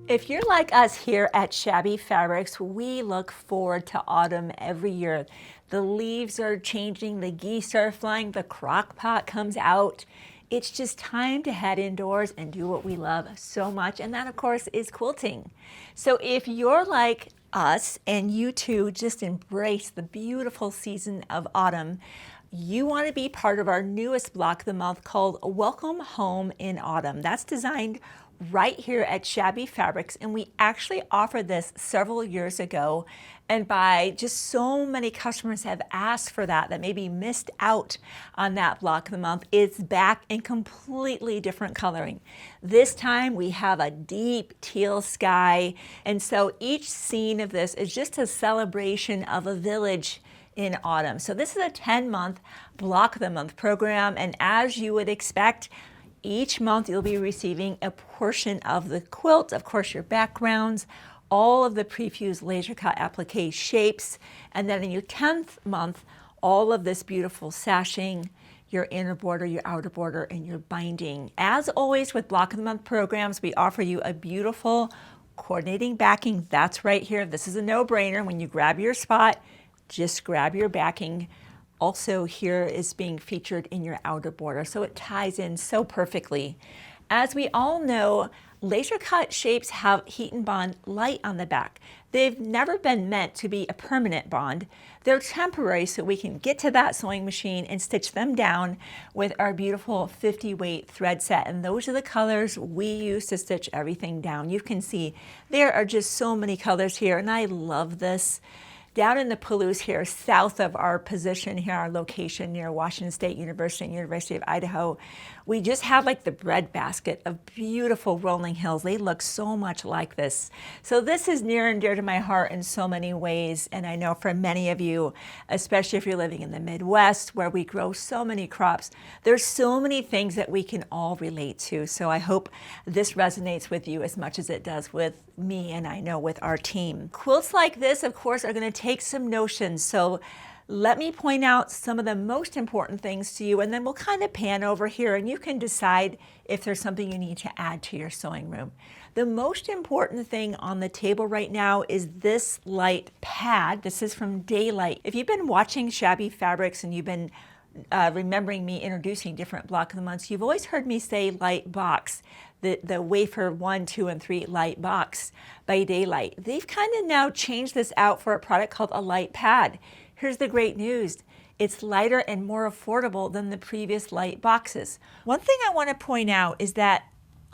If you're like us here at Shabby Fabrics, we look forward to autumn every year. The leaves are changing, the geese are flying, the crock pot comes out. It's just time to head indoors and do what we love so much, and that of course is quilting. So if you're like us and you too just embrace the beautiful season of autumn, you want to be part of our newest block of the month called Welcome Home in Autumn. That's designed right here at Shabby Fabrics, and we actually offered this several years ago, and by just so many customers have asked for that maybe missed out on that block of the month. It's back in completely different coloring. This time we have a deep teal sky, and so each scene of this is just a celebration of a village in autumn. So this is a 10-month block of the month program, and as you would expect, each month you'll be receiving a portion of the quilt, of course your backgrounds, all of the prefused laser cut applique shapes, and then in your 10th month, all of this beautiful sashing, your inner border, your outer border, and your binding. As always with block of the month programs, we offer you a beautiful coordinating backing. That's right here. This is a no-brainer. When you grab your spot, just grab your backing. Also here is being featured in your outer border, so it ties in so perfectly. As we all know, laser cut shapes have heat and bond light on the back. They've never been meant to be a permanent bond. They're temporary, so we can get to that sewing machine and stitch them down with our beautiful 50 weight thread set. And those are the colors we use to stitch everything down. You can see there are just so many colors here, and I love this. Down in the Palouse here, south of our position here, our location near Washington State University and University of Idaho, we just have like the breadbasket of beautiful rolling hills. They look so much like this. So this is near and dear to my heart in so many ways. And I know for many of you, especially if you're living in the Midwest where we grow so many crops, there's so many things that we can all relate to. So I hope this resonates with you as much as it does with me, and I know with our team. Quilts like this, of course, are going to take some notions. So let me point out some of the most important things to you, and then we'll kind of pan over here and you can decide if there's something you need to add to your sewing room. The most important thing on the table right now is this light pad. This is from Daylight. If you've been watching Shabby Fabrics and you've been remembering me introducing different block of the months, you've always heard me say light box. The wafer 1, 2, and 3 light box by Daylight. They've kind of now changed this out for a product called a light pad. Here's the great news. It's lighter and more affordable than the previous light boxes. One thing I want to point out is that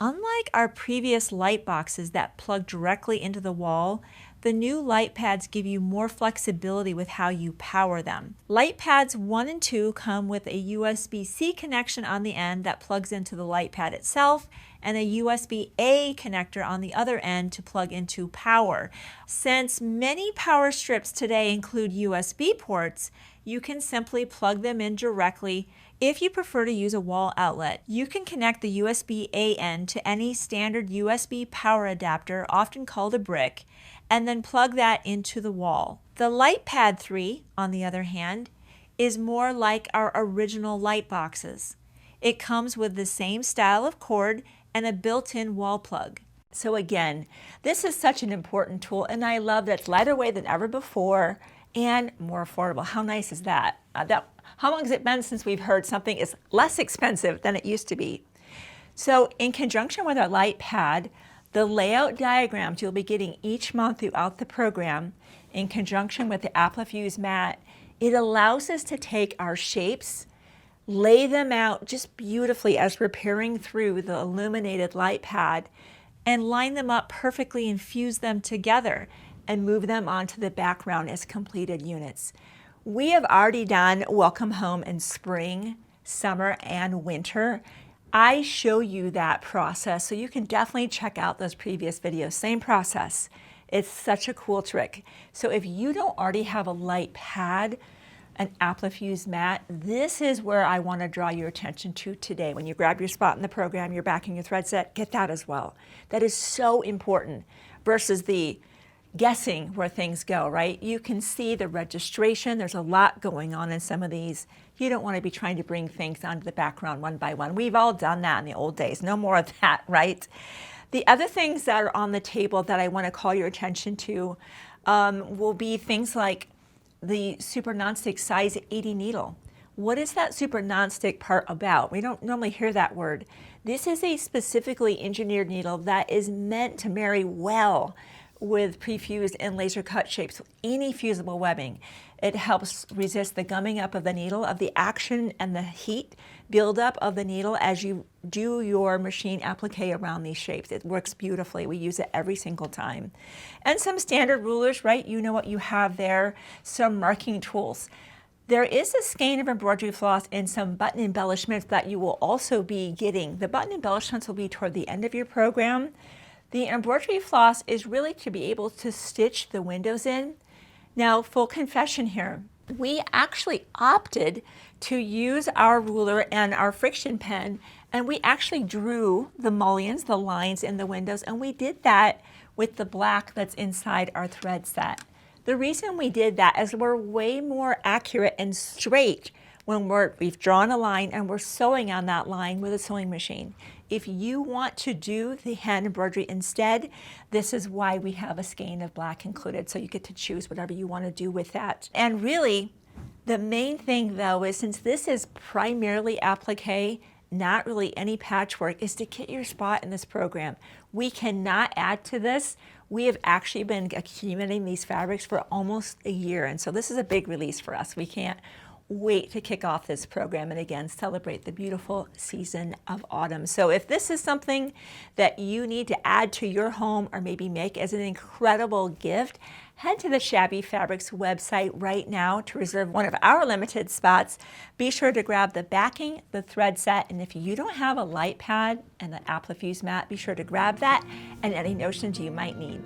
unlike our previous light boxes that plug directly into the wall, the new light pads give you more flexibility with how you power them. Light pads 1 and 2 come with a USB-C connection on the end that plugs into the light pad itself, and a USB-A connector on the other end to plug into power. Since many power strips today include USB ports, you can simply plug them in directly. If you prefer to use a wall outlet, you can connect the USB-A end to any standard USB power adapter, often called a brick, and then plug that into the wall. The Light Pad 3, on the other hand, is more like our original light boxes. It comes with the same style of cord and a built-in wall plug. So again, this is such an important tool, and I love that it's lighter weight than ever before and more affordable. How nice is that? How long has it been since we've heard something is less expensive than it used to be? So in conjunction with our light pad, the layout diagrams you'll be getting each month throughout the program, in conjunction with the Applique mat, it allows us to take our shapes, lay them out just beautifully as we're pairing through the illuminated light pad, and line them up perfectly and fuse them together and move them onto the background as completed units. We have already done Welcome Home in spring, summer, and winter. I show you that process, so you can definitely check out those previous videos. Same process. It's such a cool trick. So if you don't already have a light pad, an Applique mat, this is where I want to draw your attention to today. When you grab your spot in the program, you're backing your thread set, get that as well. That is so important versus the guessing where things go, right? You can see the registration. There's a lot going on in some of these. You don't want to be trying to bring things onto the background one by one. We've all done that in the old days. No more of that, right? The other things that are on the table that I want to call your attention to will be things like the super nonstick size 80 needle. What is that super nonstick part about? We don't normally hear that word. This is a specifically engineered needle that is meant to marry well with pre-fused and laser cut shapes, any fusible webbing. It helps resist the gumming up of the needle, of the action and the heat buildup of the needle as you do your machine applique around these shapes. It works beautifully. We use it every single time. And some standard rulers, right? You know what you have there. Some marking tools. There is a skein of embroidery floss and some button embellishments that you will also be getting. The button embellishments will be toward the end of your program. The embroidery floss is really to be able to stitch the windows in. Now, full confession here, we actually opted to use our ruler and our friction pen, and we actually drew the mullions, the lines in the windows, and we did that with the black that's inside our thread set. The reason we did that is we're way more accurate and straight when we've drawn a line and we're sewing on that line with a sewing machine. If you want to do the hand embroidery instead, this is why we have a skein of black included, so you get to choose whatever you want to do with that. And really, the main thing though is, since this is primarily applique, not really any patchwork, is to get your spot in this program. We cannot add to this. We have actually been accumulating these fabrics for almost a year, and so this is a big release for us. We can't wait to kick off this program and again celebrate the beautiful season of autumn. So if this is something that you need to add to your home or maybe make as an incredible gift, head to the Shabby Fabrics website right now to reserve one of our limited spots. Be sure to grab the backing, the thread set, and if you don't have a light pad and an applique mat, be sure to grab that and any notions you might need.